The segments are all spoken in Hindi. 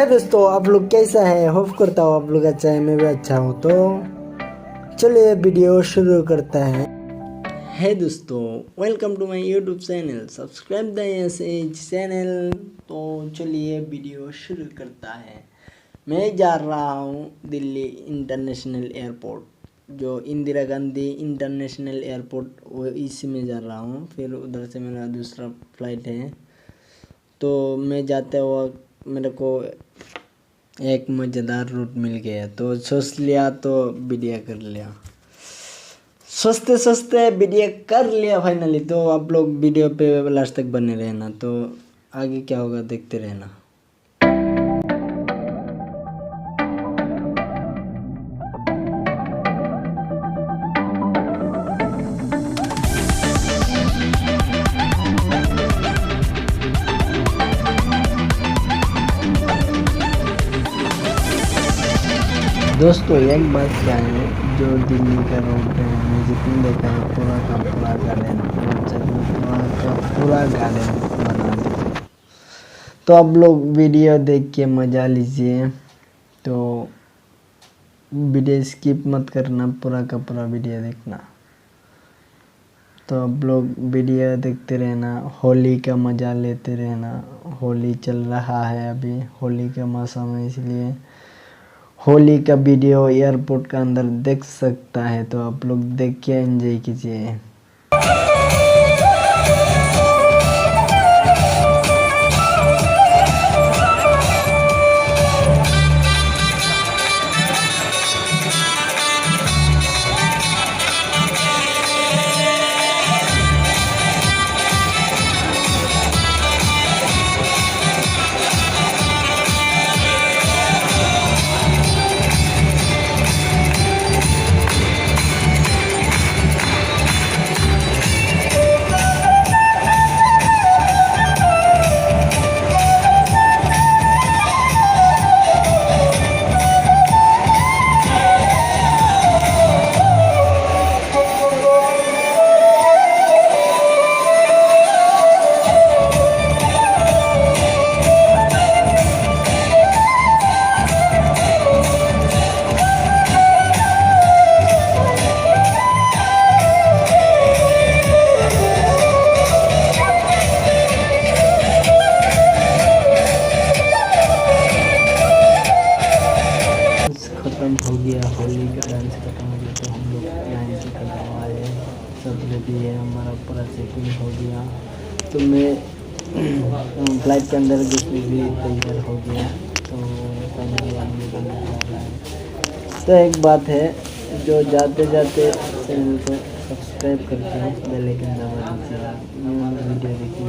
है दोस्तों, आप लोग कैसा है? होप करता हूँ आप लोग अच्छा है, मैं भी अच्छा हूँ। तो चलिए वीडियो शुरू करता है दोस्तों, welcome to my YouTube channel, subscribe the channel. तो चलिए वीडियो शुरू करता है। मैं जा रहा हूँ दिल्ली इंटरनेशनल एयरपोर्ट, जो इंदिरा गांधी इंटरनेशनल एयरपोर्ट, वो इसी में जा रहा हूँ। फिर उधर से मेरा दूसरा फ्लाइट है। तो मैं जाते हुआ मेरे को एक मज़ेदार रूट मिल गया, तो सोच लिया तो वीडियो कर लिया। सोचते सोचते वीडियो कर लिया फाइनली। तो आप लोग वीडियो पे लास्ट तक बने रहना, तो आगे क्या होगा देखते रहना। दोस्तों एक बात क्या है, जो दिल्ली का रोड है, मैं जितनी देखा है पूरा का पूरा गार्डन, पूरा गार्डन बना दिया। तो आप लोग वीडियो देख के मज़ा लीजिए। तो वीडियो स्किप मत करना, पूरा का पूरा वीडियो देखना। तो आप लोग वीडियो देखते रहना, होली का मज़ा लेते रहना। होली चल रहा है अभी, होली का मौसम है, इसलिए होली का वीडियो एयरपोर्ट का अंदर देख सकता है। तो आप लोग देख के एंजॉय कीजिए। खत्म हो गया, होली का डांस खत्म हो गया। तो हम लोग लाइन से खत्म आए, सब रेडी है, हमारा पूरा चेकिंग हो गया। तो मैं फ्लाइट के अंदर घुसने भी तैयार हो गया। तो फाइनली आदमी बनने जा रहा है। तो एक बात है, जो जाते जाते चैनल को सब्सक्राइब करके बेल आइकन दबा दीजिए। वीडियो देखिए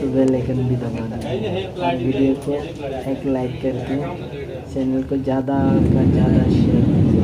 तो बेल आइकन भी दबा दीजिए। वीडियो को एक लाइक करके चैनल को ज़्यादा का ज़्यादा शेयर कीजिए।